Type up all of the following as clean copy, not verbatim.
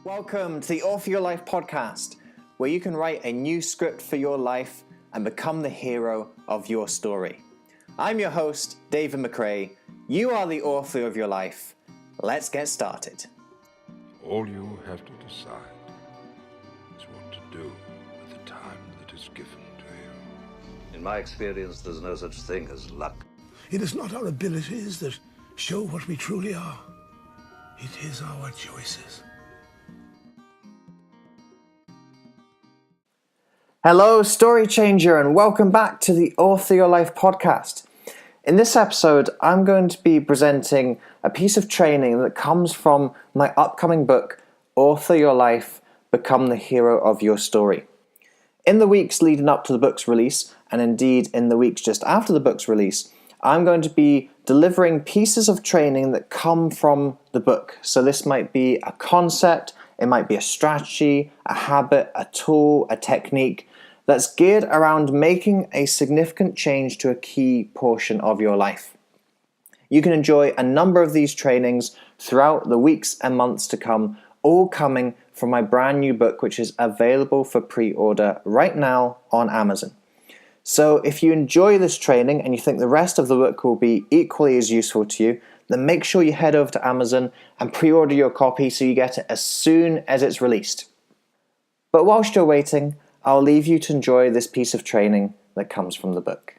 Welcome to the Author Your Life podcast, where you can write a new script for your life and become the hero of your story. I'm your host, David McRae. You are the author of your life. Let's get started. All you have to decide is what to do with the time that is given to you. In my experience, there's no such thing as luck. It is not our abilities that show what we truly are. It is our choices. Hello, Story Changer, and welcome back to the Author Your Life podcast. In this episode, I'm going to be presenting a piece of training that comes from my upcoming book, Author Your Life, Become the Hero of Your Story. In the weeks leading up to the book's release, and indeed in the weeks just after the book's release, I'm going to be delivering pieces of training that come from the book. So this might be a concept, it might be a strategy, a habit, a tool, a technique that's geared around making a significant change to a key portion of your life. You can enjoy a number of these trainings throughout the weeks and months to come, all coming from my brand new book, which is available for pre-order right now on Amazon. So if you enjoy this training and you think the rest of the book will be equally as useful to you, then make sure you head over to Amazon and pre-order your copy so you get it as soon as it's released. But whilst you're waiting, I'll leave you to enjoy this piece of training that comes from the book.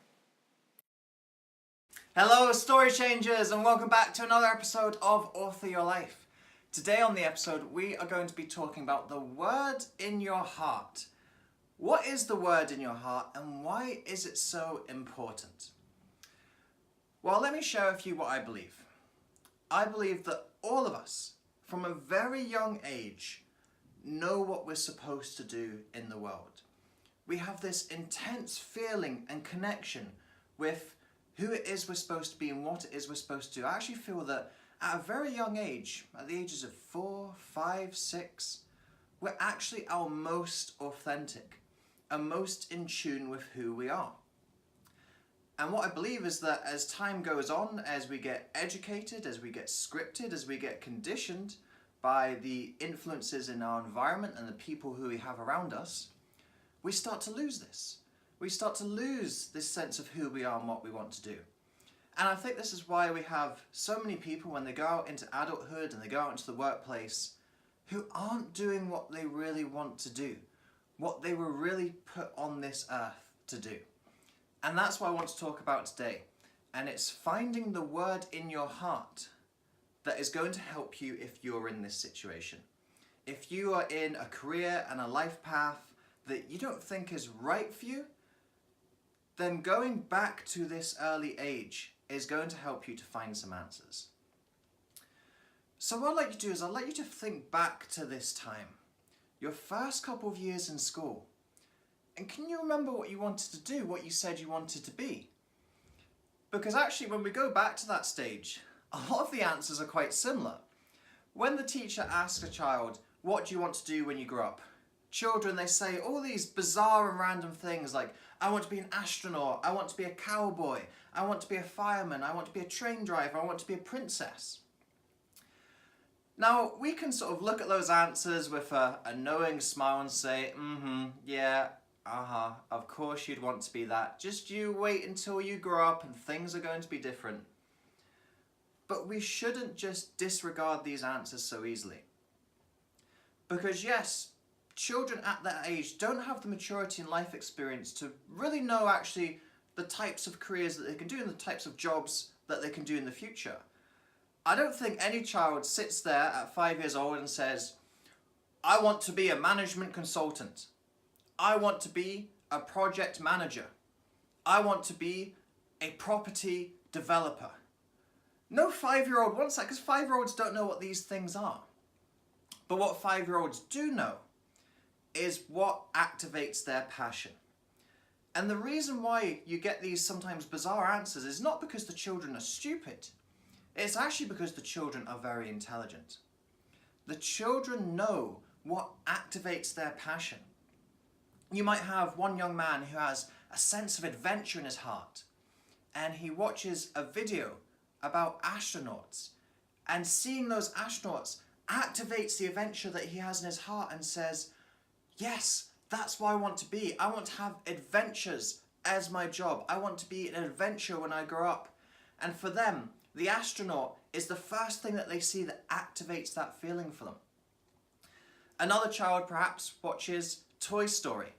Hello, Story Changers, and welcome back to another episode of Author Your Life. Today on the episode, we are going to be talking about the word in your heart. What is the word in your heart, and why is it so important? Well, let me share with you what I believe. I believe that all of us, from a very young age, know what we're supposed to do in the world. We have this intense feeling and connection with who it is we're supposed to be and what it is we're supposed to do. I actually feel that at a very young age, at the ages of 4, 5, 6, we're actually our most authentic and most in tune with who we are. And what I believe is that as time goes on, as we get educated, as we get scripted, as we get conditioned by the influences in our environment and the people who we have around us, we start to lose this. We start to lose this sense of who we are and what we want to do. And I think this is why we have so many people when they go out into adulthood and they go out into the workplace who aren't doing what they really want to do, what they were really put on this earth to do. And that's what I want to talk about today. And it's finding the word in your heart that is going to help you if you're in this situation. If you are in a career and a life path that you don't think is right for you, then going back to this early age is going to help you to find some answers. So what I'd like you to do is I'd like you to think back to this time, your first couple of years in school. And can you remember what you wanted to do, what you said you wanted to be? Because actually when we go back to that stage, a lot of the answers are quite similar. When the teacher asks a child, what do you want to do when you grow up? Children, they say all these bizarre and random things like, I want to be an astronaut, I want to be a cowboy, I want to be a fireman, I want to be a train driver, I want to be a princess. Now, we can sort of look at those answers with a knowing smile and say, yeah, of course you'd want to be that. Just you wait until you grow up and things are going to be different. But we shouldn't just disregard these answers so easily. Because yes, children at that age don't have the maturity and life experience to really know actually the types of careers that they can do and the types of jobs that they can do in the future. I don't think any child sits there at 5 years old and says, I want to be a management consultant. I want to be a project manager. I want to be a property developer. No 5-year-old wants that because 5-year-olds don't know what these things are. But what 5-year-olds do know is what activates their passion. And the reason why you get these sometimes bizarre answers is not because the children are stupid. It's actually because the children are very intelligent. The children know what activates their passion. You might have one young man who has a sense of adventure in his heart, and he watches a video about astronauts, and seeing those astronauts activates the adventure that he has in his heart and says, yes, that's what I want to be. I want to have adventures as my job. I want to be an adventurer when I grow up. And for them, the astronaut is the first thing that they see that activates that feeling for them. Another child perhaps watches Toy Story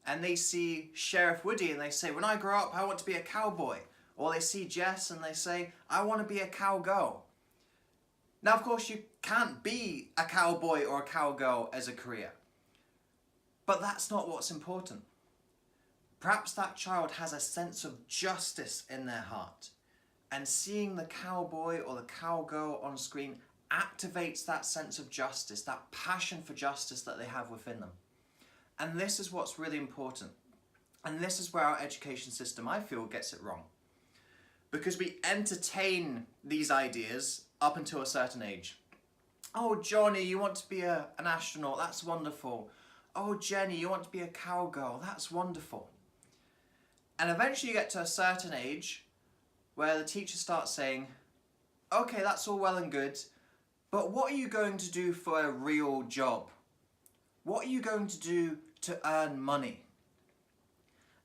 and they see Sheriff Woody and they say, when I grow up, I want to be a cowboy. Or they see Jess and they say, I want to be a cowgirl. Now, of course, you can't be a cowboy or a cowgirl as a career. But that's not what's important. Perhaps that child has a sense of justice in their heart. And seeing the cowboy or the cowgirl on screen activates that sense of justice, that passion for justice that they have within them. And this is what's really important. And this is where our education system, I feel, gets it wrong. Because we entertain these ideas up until a certain age. Oh, Johnny, you want to be an astronaut? That's wonderful. Oh, Jenny, you want to be a cowgirl? That's wonderful. And eventually you get to a certain age where the teacher starts saying, okay, that's all well and good, but what are you going to do for a real job? What are you going to do to earn money?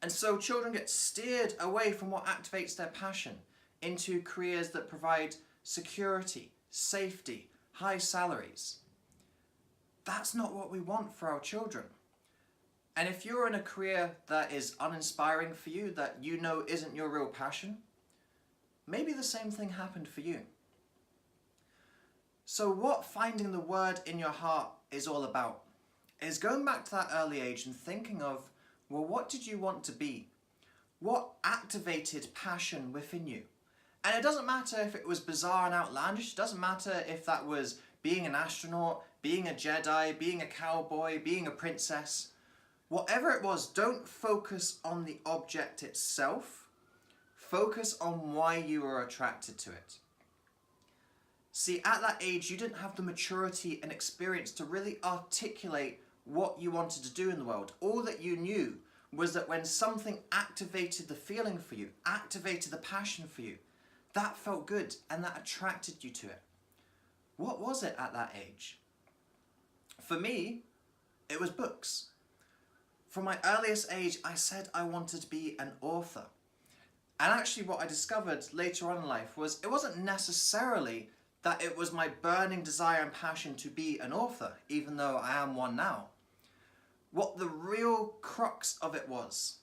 And so children get steered away from what activates their passion into careers that provide security, safety, high salaries. That's not what we want for our children. And if you're in a career that is uninspiring for you, that you know isn't your real passion, maybe the same thing happened for you. So what finding the word in your heart is all about is going back to that early age and thinking of, well, what did you want to be? What activated passion within you? And it doesn't matter if it was bizarre and outlandish. It doesn't matter if that was being an astronaut, being a Jedi, being a cowboy, being a princess. Whatever it was, don't focus on the object itself. Focus on why you were attracted to it. See, at that age, you didn't have the maturity and experience to really articulate what you wanted to do in the world. All that you knew was that when something activated the feeling for you, activated the passion for you, that felt good and that attracted you to it. What was it at that age? For me, it was books. From my earliest age, I said I wanted to be an author. And actually what I discovered later on in life was it wasn't necessarily that it was my burning desire and passion to be an author, even though I am one now. What the real crux of it was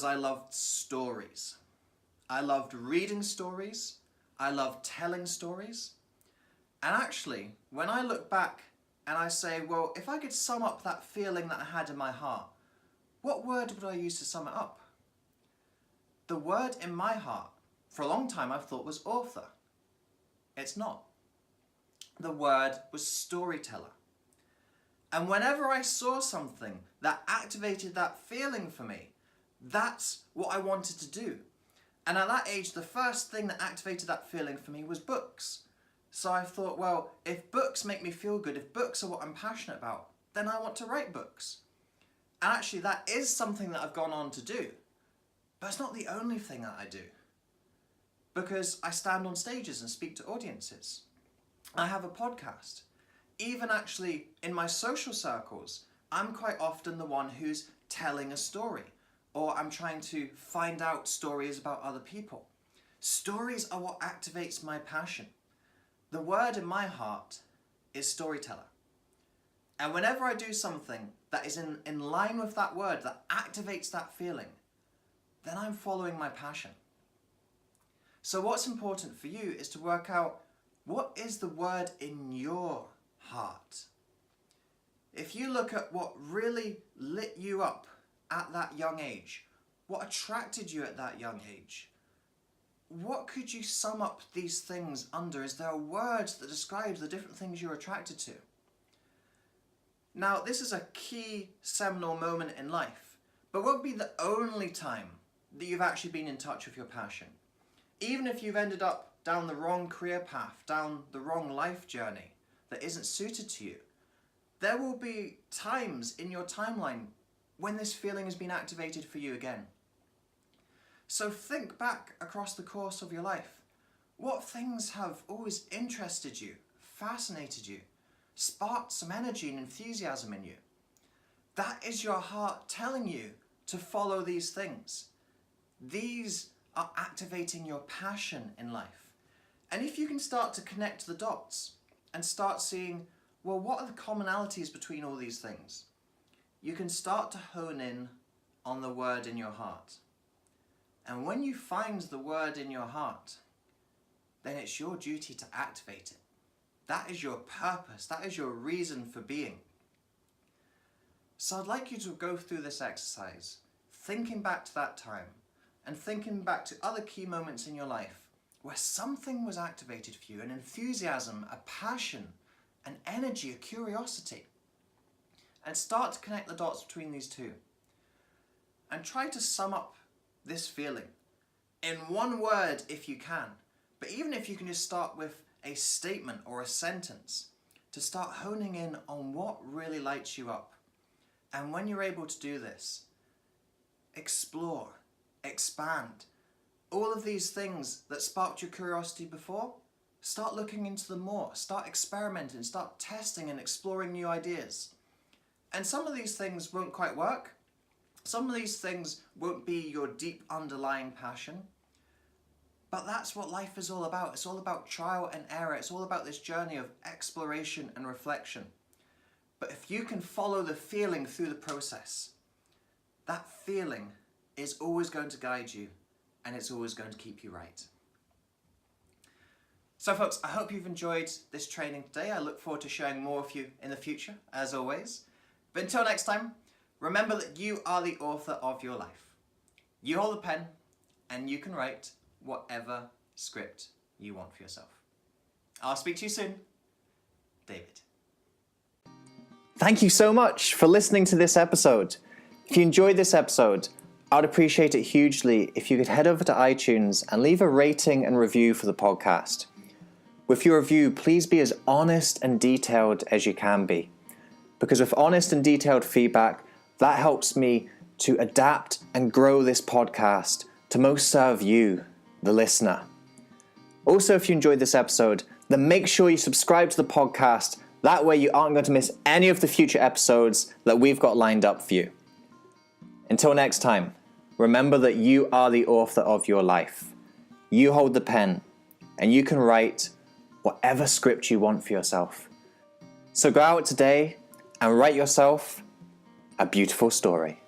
I loved stories. I loved reading stories. I loved telling stories. And actually, when I look back and I say, well, if I could sum up that feeling that I had in my heart, what word would I use to sum it up? The word in my heart, for a long time I've thought was author. It's not. The word was storyteller. And whenever I saw something that activated that feeling for me, that's what I wanted to do. And at that age, the first thing that activated that feeling for me was books. So I thought, well, if books make me feel good, if books are what I'm passionate about, then I want to write books. And actually, that is something that I've gone on to do. But it's not the only thing that I do. Because I stand on stages and speak to audiences. I have a podcast. Even actually in my social circles, I'm quite often the one who's telling a story, or I'm trying to find out stories about other people. Stories are what activates my passion. The word in my heart is storyteller. And whenever I do something that is in line with that word, that activates that feeling, then I'm following my passion. So what's important for you is to work out, what is the word in your heart? If you look at what really lit you up at that young age, what attracted you at that young age, what could you sum up these things under? Is there words that describe the different things you're attracted to? Now, this is a key seminal moment in life, but won't be the only time that you've actually been in touch with your passion. Even if you've ended up down the wrong career path, down the wrong life journey that isn't suited to you, there will be times in your timeline when this feeling has been activated for you again. So think back across the course of your life. What things have always interested you, fascinated you, sparked some energy and enthusiasm in you. That is your heart telling you to follow these things. These are activating your passion in life. And if you can start to connect the dots and start seeing, well, what are the commonalities between all these things? You can start to hone in on the word in your heart. And when you find the word in your heart, then it's your duty to activate it. That is your purpose. That is your reason for being. So I'd like you to go through this exercise, thinking back to that time and thinking back to other key moments in your life where something was activated for you, an enthusiasm, a passion, an energy, a curiosity. And start to connect the dots between these two. And try to sum up this feeling in one word if you can. But even if you can just start with a statement or a sentence to start honing in on what really lights you up. And when you're able to do this, explore, expand. All of these things that sparked your curiosity before, start looking into them more. Start experimenting, start testing and exploring new ideas. And some of these things won't quite work. Some of these things won't be your deep underlying passion. But that's what life is all about. It's all about trial and error. It's all about this journey of exploration and reflection. But if you can follow the feeling through the process, that feeling is always going to guide you and it's always going to keep you right. So folks, I hope you've enjoyed this training today. I look forward to sharing more with you in the future, as always. But until next time, remember that you are the author of your life. You hold the pen and you can write whatever script you want for yourself. I'll speak to you soon. David. Thank you so much for listening to this episode. If you enjoyed this episode, I'd appreciate it hugely if you could head over to iTunes and leave a rating and review for the podcast. With your review, please be as honest and detailed as you can be. Because with honest and detailed feedback, that helps me to adapt and grow this podcast to most serve you, the listener. Also, if you enjoyed this episode, then make sure you subscribe to the podcast. That way you aren't going to miss any of the future episodes that we've got lined up for you. Until next time, remember that you are the author of your life. You hold the pen, and you can write whatever script you want for yourself. So go out today and write yourself a beautiful story.